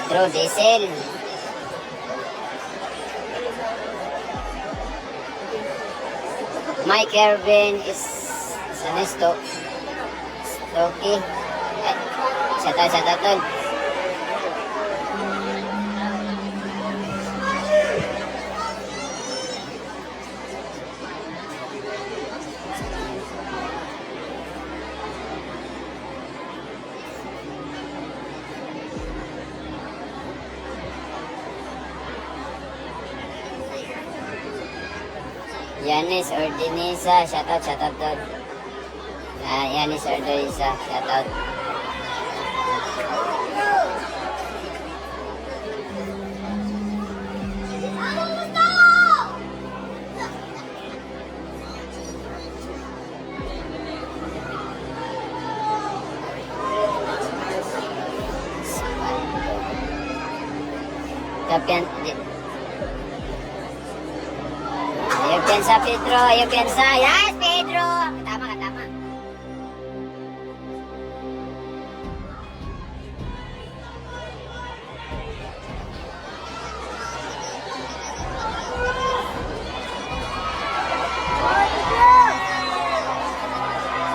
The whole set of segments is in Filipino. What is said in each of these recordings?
Pedro Diesel. Mike Ervin is Sanesto. Stocky. Ay, sa tatol. Yanis Ordinisa, shoutout doon. Yanis Ordinisa, shoutout. Kapian, ayaw piyansa, Pedro. Ayaw piyansa. Yes, Pedro! Tama ka, tama.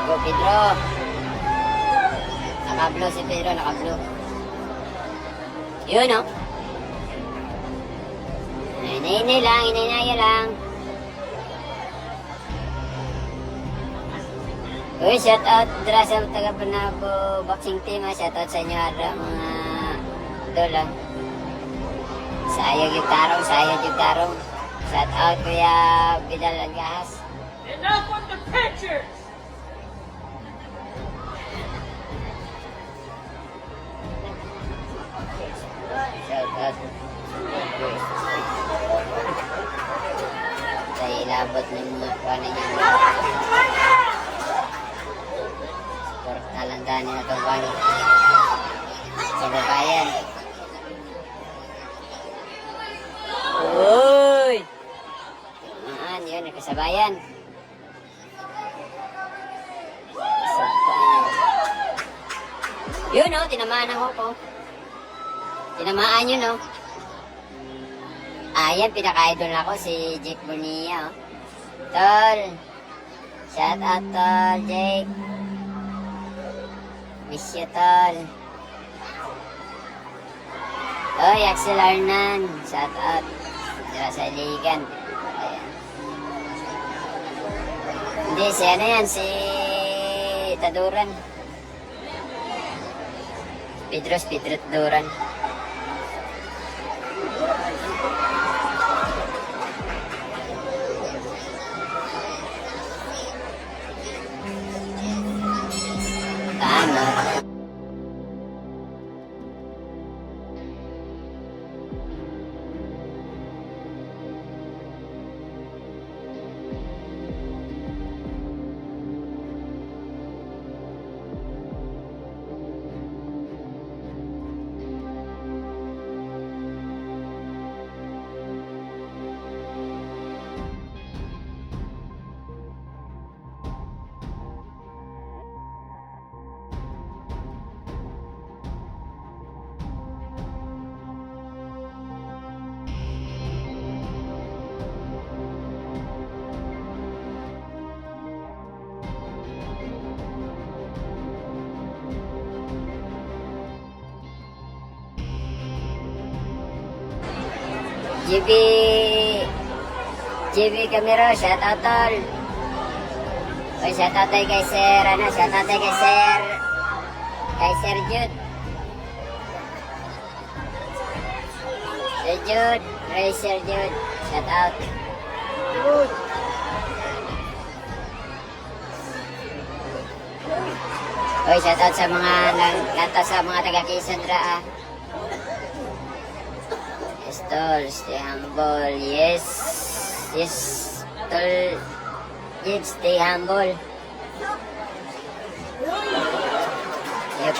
Go, Pedro. Naka-blue si Pedro, naka-blue. Yun, no? Inay lang. Uy, shout out dra sa taga Panabo boxing team, ha. Shout out sa inyo ara mga dola. Sayang yung tarong. Shout out Kuya Vidal Algahas. Enough with the pictures! Shout out. Sa ilabot ng mga kuwanan niya. Talandahan nila itong kuwanan. Sa babayan. Uy! Yun, nakasabayan. Yun, no? Tinamaan ako ko. Tinamaan yun, no? Ayan, pinaka-idol ako si Jake Bonilla, oh. Tol. Shout out, Tol, Jake. Miss you, Tol. Oy, Axel Arnan. Shout out. Dira sa Iligan. Ayan. Hindi, si ano yan, si Taduran. Pedro Taduran. Tama. JB Camero, shout out, Tol. Oy, shout out tayo kay Sir, shout out tayo kay Sir Jude. Sir Jude, shout out. Oy, shout out sa mga sa mga taga Quezon dra, ah. Tol, stay humble. Yes, Tol. Yes, stay humble. You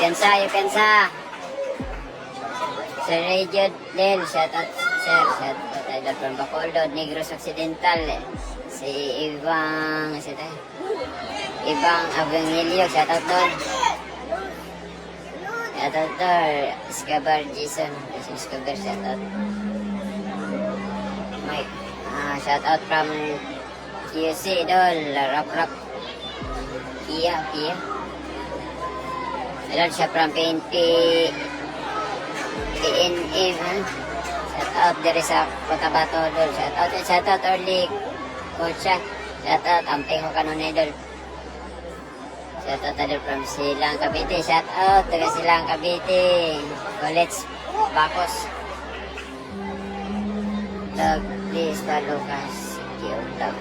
pensa. Sir Rayjud Del, shout out, sir. Shout out, idol from Bacolod, Negros Occidental. Si Ibang Evangelio, shout out doon. Shoutout Dol. Escobar Jason. Escobar, shoutout. Mike. Shoutout from QC Dol. Rap. Kia. Idol siya from PNM. Shoutout dari sa Cotabato Dol. Shoutout Orly Cocha. Shoutout Amping ko kanon Idol. Shoutout Idol from Silang Cavite. Shoutout taga Silang Cavite. College Bacos. Please follow ka si Kyo Vlog.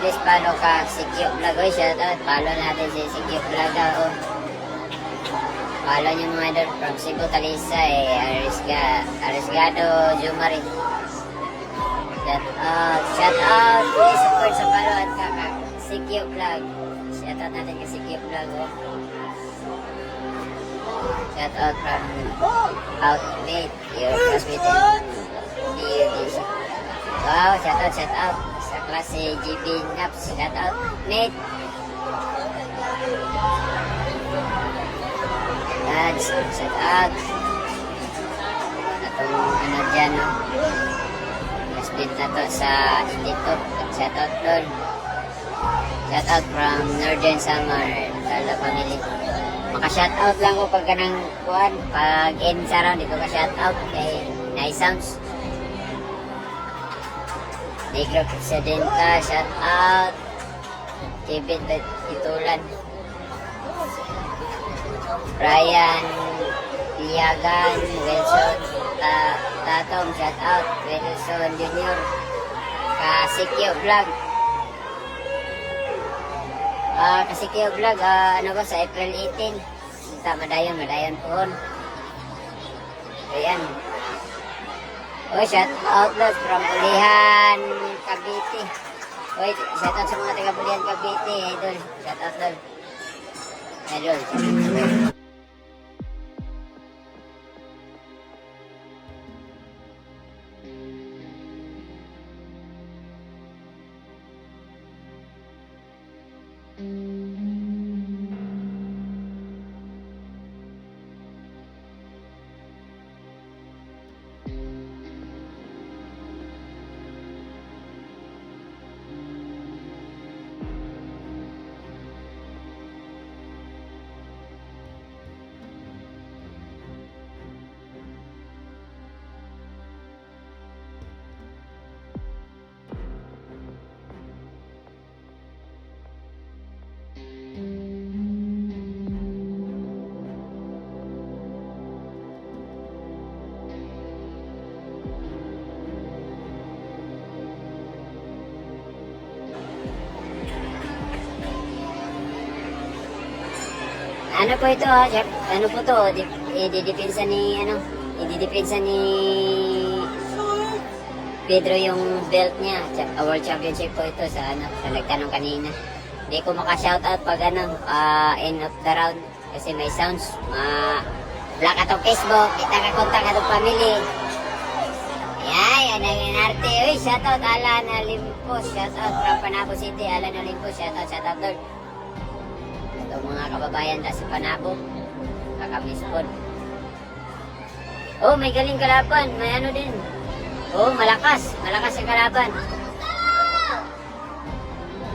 Please follow ka si Kyo Vlog. Oy, shoutout. Follow natin si Kyo Vlog. Follow nyo mga idol from Cebu, Talisay, Arisgado, Jumari. Shoutout. Please support sa follow at kaka si Kyo Vlog. Shoutout natin kay si Kyo Vlog. Shoutout from Outmate, your classmate. Wow, shoutout sa klase GB Naps. Shoutout, mate. Shoutout. Atong ano dyan, no? Classmate na to sa Institute. Shoutout doon. Shoutout from Northern Samar, Tala Family. Maka-shoutout lang ko pag kanang kuhan. Pag in sa round, di ko ka-shoutout kay Nice Sounds. Negro Presidenta, shoutout. Kevin Titulan. Brian Liagan, Wilson Tatom, shoutout. Wilson Jr. Kasikyo Vlog. Kasikyo Vlog, ano ba, sa April 18. Madayon po. Ayan. Oy, shoutout lang from Bulihan, Cavite. Oy, shoutout sa mga taga Bulihan, Cavite, idol. Shoutout doon. Idol. Ano po ito Jeff? Ano po to? Ididepensa ni Pedro yung belt niya. World Championship po ito sa nagtanong kanina. Hindi ko maka-shoutout pag end of the round kasi may sounds. Black atong Facebook, kita ka kontak atong family. Yan ang inarte. Uy, shoutout Alan Olympus, shoutout from Panabo City, Alan Olympus, shoutout doon. Ito mga kababayan na si Panabo, kakamiss po. Oh, may galing kalaban, may ano din. Oh, malakas ang kalaban.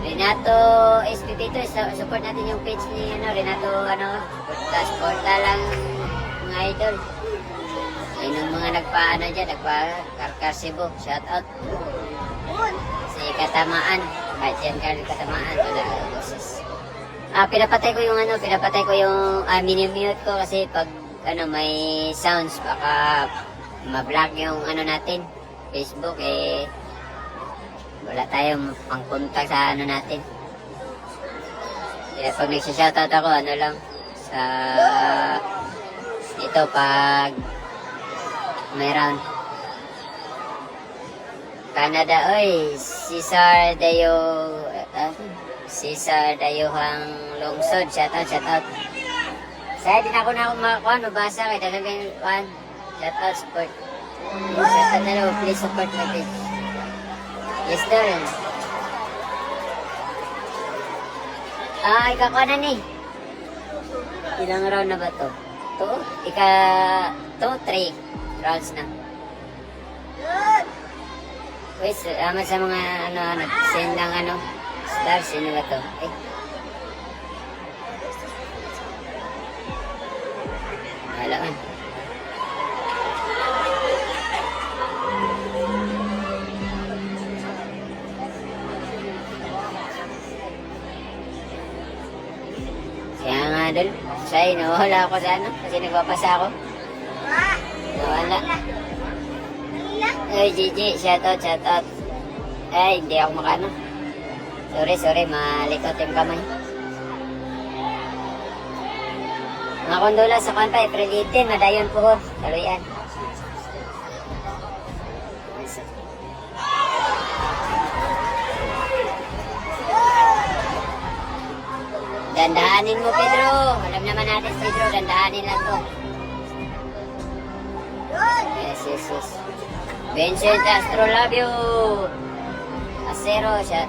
Renato SPP to, support natin yung page ni Renato Sporta lang mga idol. Ayun ang mga nagpa-Karkar Cebu, shout out. Si Katamaan, kahit yan Katamaan, wala boses. Pinapatay ko yung mini-mute ko kasi pag may sounds baka ma-block yung natin, Facebook wala tayong pang-contact sa natin. Kaya pag nagsishoutout ako sa ito pag may round. Canada, oy, Cesar Dayuhang Lungsod, shoutout. Saya din ako mabasa kay talagang shoutout, support. Shoutout na lang, please support my page. Yes, sir. Ikakuha na ni. Ilang round na ba to? ika 2, 3 rounds na. Uy, salamat sa mga nag-send ng stars. Sino ba to? Wala man. Kaya nga dun, nawawala ako sa kasi nagpapasa ako. Nawala. Ay, Gigi, shoutout. Ay, hindi ako makano. Sorry, malikot yung kamay. Mga kondula sa kanta, April 18, madayon po ko. Taluyan. Dandahanin mo, Pedro. Alam naman natin, Pedro, dandahanin lang to. Yes. Vincent Astrolabio. Acero, shot.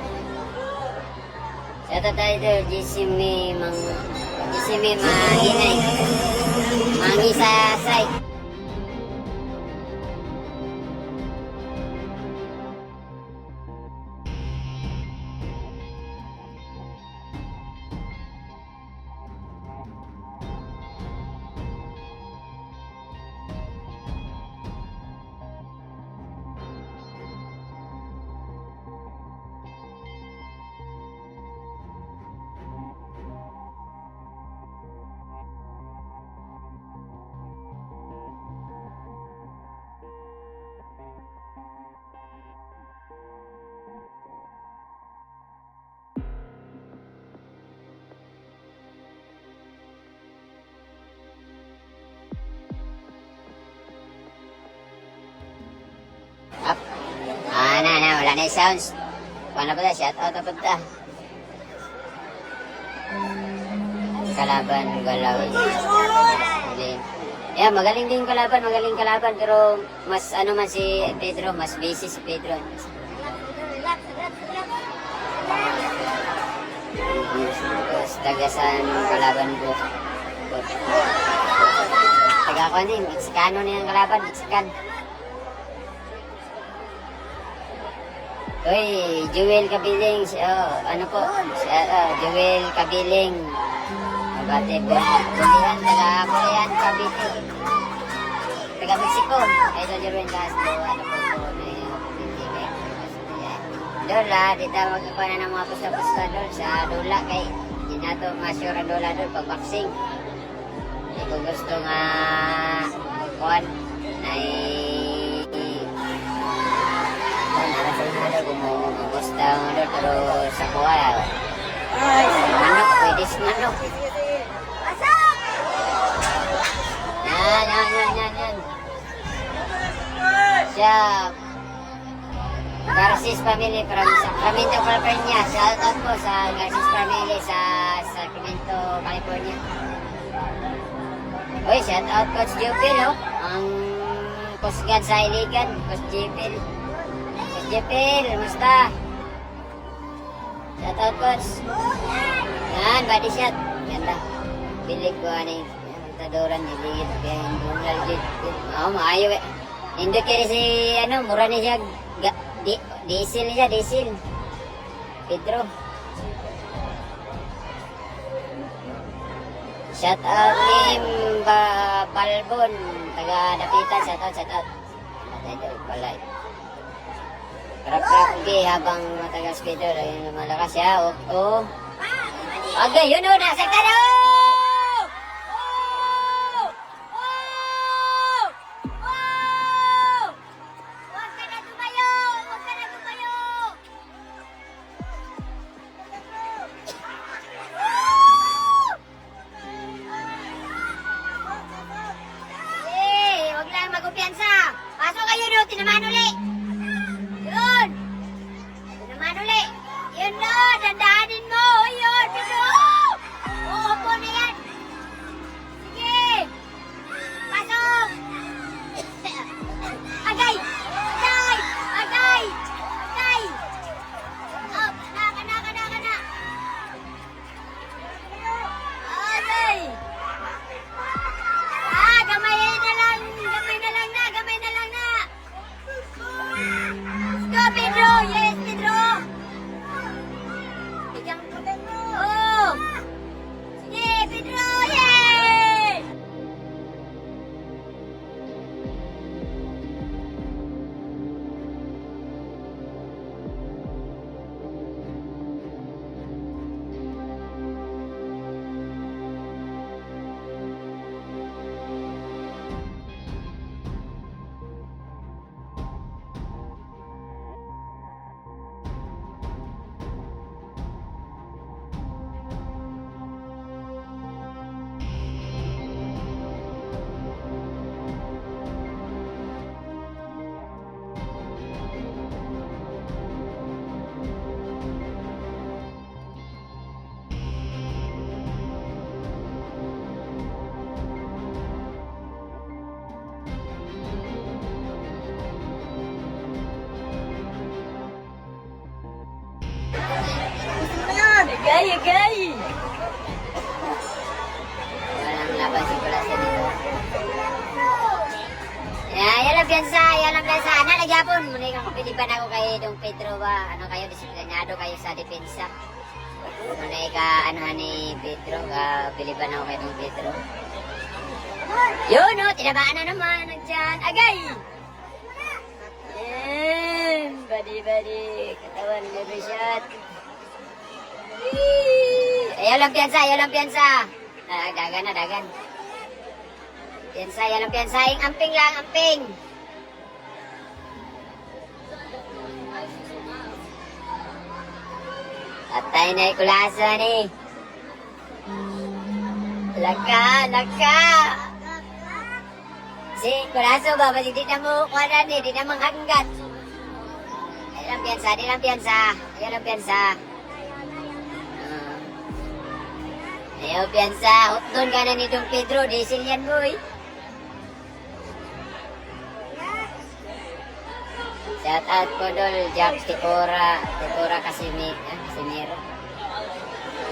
Shoutout tayo ito, Jisimi Mahinay. Mangisasay. Up. Wala na yung sounds. Paano ba ta? Shoutout na punta. Kalaban, galaw. Yeah, magaling din yung kalaban, pero mas man si Pedro, mas busy si Pedro. Tagasan kalaban ko. Taga ko Mexicano na yung kalaban, Mexican. Uy, Jewel Kabiling, Jewel Kabiling. Abate po. Bulihan, Kabiling. Taga Mexico. Ito Jerwin Castro, Dola, dito magkakawa na ng mga pusta-pusta doon sa Dola kay hindi na ito masyure ang Dola doon pag vaccine. Hindi ko gusto nga magkuhan na kumusta nga doon pero sa kuha manok, pwede si manok. Yan. Siya Garces family from Sacramento, California. Shoutout po sa Garces family sa Sacramento, California. Uy, shoutout Coach Jupil, ang kusgan sa Iligan, Coach Jupil. Coach Jupil, musta? Shoutout Coach. Yan, body shot. Ganda. Bilig ko tadoran Iligan. Kaya hindi mo legit. Maayo eh. Hindi kaya si, mura niya siya. Diesel. Pedro. Shout out Tim Balbon. Taga Dapitan. Shout out. Ito pala. Karap-karap habang matagas Pedro. Ayun, malakas siya. Okay, yun o. Nasakta na o! Pasok kayo doon, tinamaan uli. Yun. Tinamaan uli. Yun na, dandahanin mo. Yun, yun. Oo po na yan. Sige. Pasok. Agay. Oh, kana. Agay. Agay! Walang laban si Kulasa dito. Yan lang piyansa, yan lang piyansa. Nalagyapon, muna kang kapilipan ako kay Dong Pedro ba? Ano kayo, disiplinado kayo sa depensa. Muna ka, ni Pedro, kapilipan ako kay Dong Pedro. Yun o, tinabaan na naman, nagdyan. Agay! Yan, badi. Katawan, libre shot. Ayaw lang piyansa. Dagan. Piyansa, yan lang piyansa. Amping lang, amping. Atay na Kulasa ni. Laka. Si Kulaso ba, di na mo kuwanan eh, di na manghanggat. Ayaw lang piyansa. Ayaw piyansa, hotdon ka na ni Dong Pedro, diesel yan boy. Shout out ko dol, Jack Tikora Casimiro.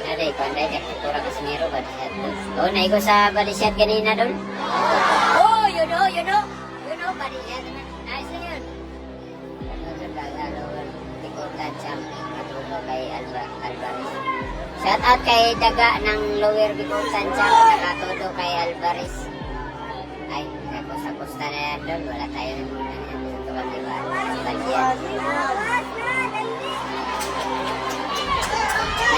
Naday, panday, Jack Tikora Casimiro, balisat dol. Oh, naigo sa balisat kanina dol. Oh, you know, balisat naman. Nice na yun. Tikotan siyang katulog kay Alvarez. Shout out kay Daga ng Lower Bikutan siyang nakatudo kay Alvarez. Ay, kakusta na yan doon. Wala tayo ng tutukan, diba? Bagyan.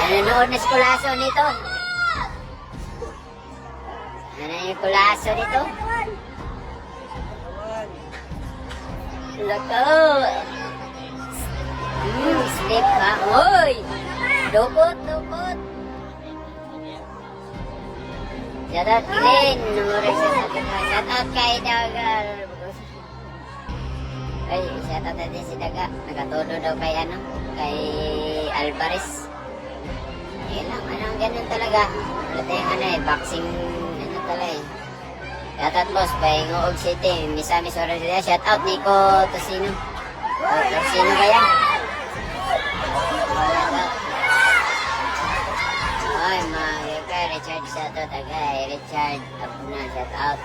Nanonood na si Kulaso nito. Yung Kulaso nito. Lako. Slip ha. Uy! Dukot. Shout out Glenn. Shout out kay Daga. Ay, shout out natin si Daga. Nakatodo daw kay Alvarez. Ganun talaga. Wala tayong boxing, talaga eh. Shout out boss, Pahingoog City, Misamis Orangeria. Shout out Nico Tosino. Tosino ba yan? Ay, mga kay Richard, shout out Richard Abuna, shout out.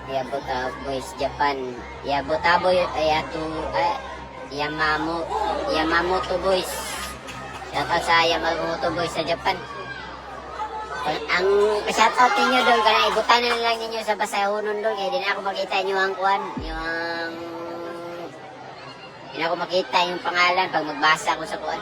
Yabota Boys Japan. Yabota Boy, Yamamoto Boys. Shout out sa Yamamoto Boys sa Japan. Ang shout out ninyo doon, kanang ibutan na lang ninyo sa basahonon doon, kaya di na ako makita nyo ang kuwan, di na ako makita yung pangalan pag magbasa ko sa kuwan.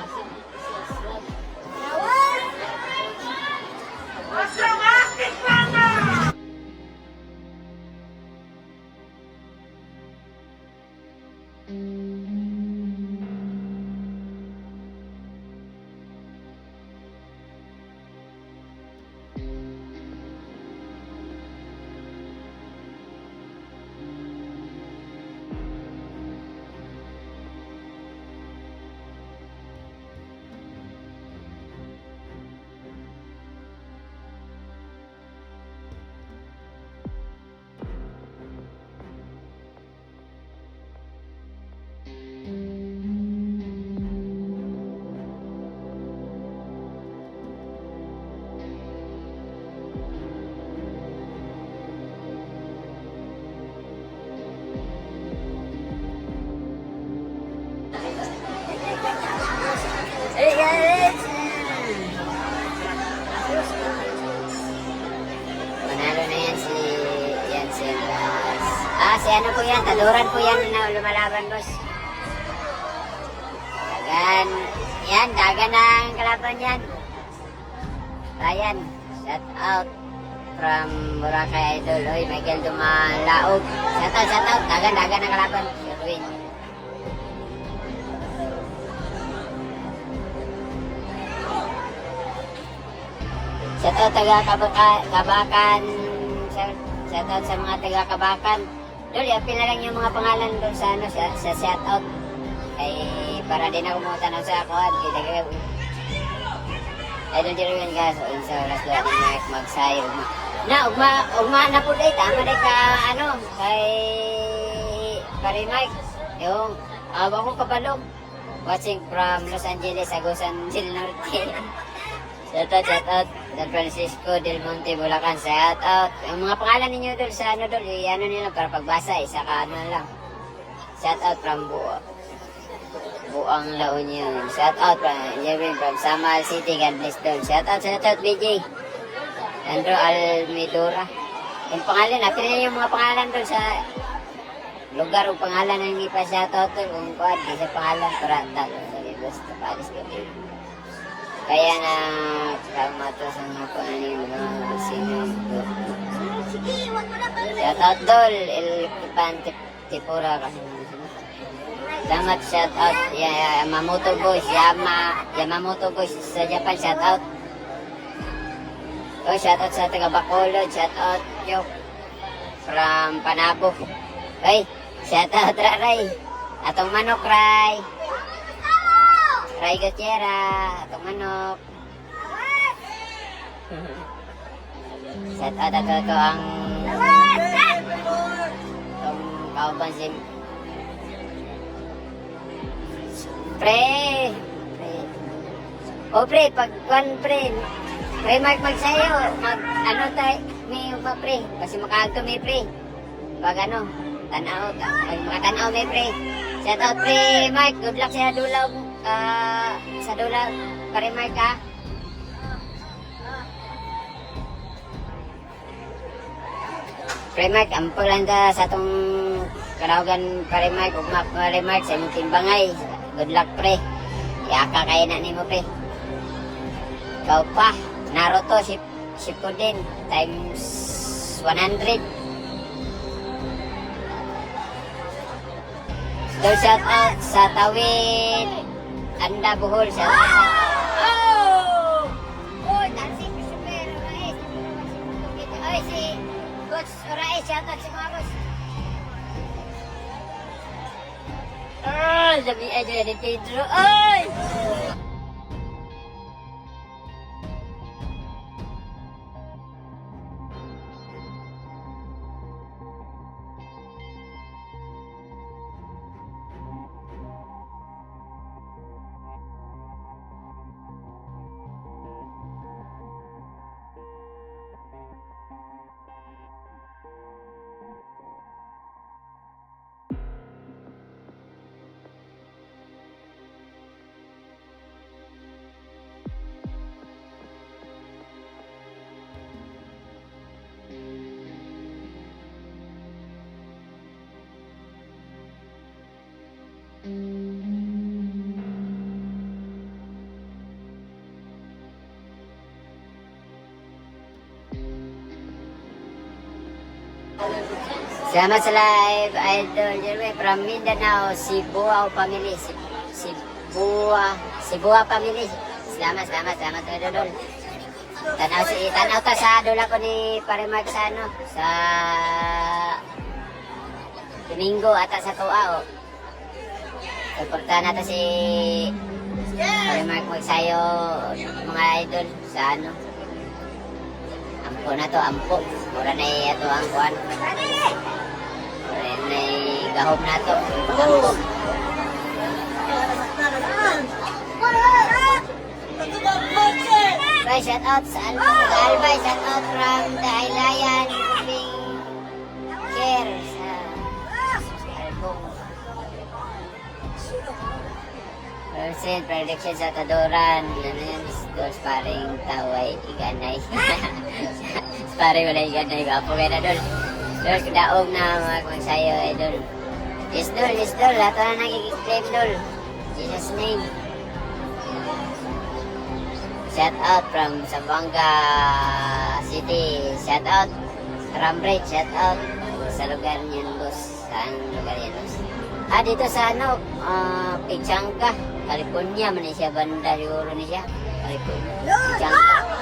Hey guys! Manalo na yan si Las. Si ano po yan, taduran po yan na lumalaban boss. Dagan ang kalaban yan. Ryan, shout out from Boracay Idol. Oy, Michael Dumalaog. Shout out, dagan ang kalaban. Sherwin. Shout out taga-Kabakan. Shout out sa mga taga-Kabakan. Dol, i-apil na lang yung mga pangalan doon sa shout out. Ay, para din ako tanaw sa ako at kita Idol dito yun guys. So, last doon ni Mike magsayo. Ugma na po day. Tama day ka, kay Pari Mike. Yung, awa ko kabalong. Watching from Los Angeles, Agusan del Norte. Shout out. San Francisco del Monte, Bulacan. Shout out. Yung mga pangalan ninyo dol sa ano dol, ano nila para pagbasa, isa ka ano lang. Shout out from Buang La Union. Shout out from Jerwin from Samal City. God bless dol. Shout out BJ. Andrew Almidora. Yung pangalan, napin na yung mga pangalan dol sa lugar o pangalan na hindi pa shout out dol. Kung kuwan, di sa pangalan para talo. Basta palis ka dito. Kaya na kamato sa mga paano yung mga sino. Shout out dol, El Pante Tipura kasi. Salamat shout out Yamamoto Boys, Yamamoto Boys sa Japan, shout out. Oh, shout out sa taga Bacolod, shout out Yok from Panabo. Ay, shout out Ray. Atong manok Ray. Ray Gutierra, atong manok. Shout out ato ang kauban si Pre. O pre, pagkuhan pre. Pre, magsayo. Ano tayo, may ba pre? Kasi makaagto may pre. Pag ano, tanaw, makatanaw may pre. Shout out pre, Mark. Good luck sa dulaw. Sa dulaw. Pare Mark ha. Pre Mark, ampo lang ka sa itong karawagan pare Mark. Ugma pare Mark sa inyong timbangay. Good luck pre. Iaka kayo na nimo pre. Ikaw pa. Naruto, Shippuden times 100. So shout out sa Tawid Anda Bohol. Shout out. Oh, dancing super Rais. Ay si Coach Rais, shout out si mga boss. Sabi aja dari Pedro. Ay! Salamat sa live, Idol Jerwin from Mindanao, Cebuao family, Cebuao family. Salamat, Idol. Tanaw ta sa dula ko ni Pare Mark sa ano, sa Domingo ata sa Tuao. Suportahan natin si Pare Mark magsayo mga idol sa ano. Ampo na to, ampo. Mura na ito ang kuwan. Mura na gahom na to. Ampo. Bye, shout out sa Albay. Shout out from the Hilayan Moving Care sa album. Percent prediction sa Tadoran. Ano yan? Dos paring taway iganay. Paring wala iganay. Gapo kaya na dol. Dol, kadaog na mga kung sa'yo eh dol. Yes dol. Lahat na nagiging dol. Jesus name. Shout out from Zamboanga City. Shout out Rambridge. Shout out sa lugar niyan boss. Saan lugar yan boss? Dito sa ano, Pichangka, California. Manisya banda siguro niya. California. Pichangka.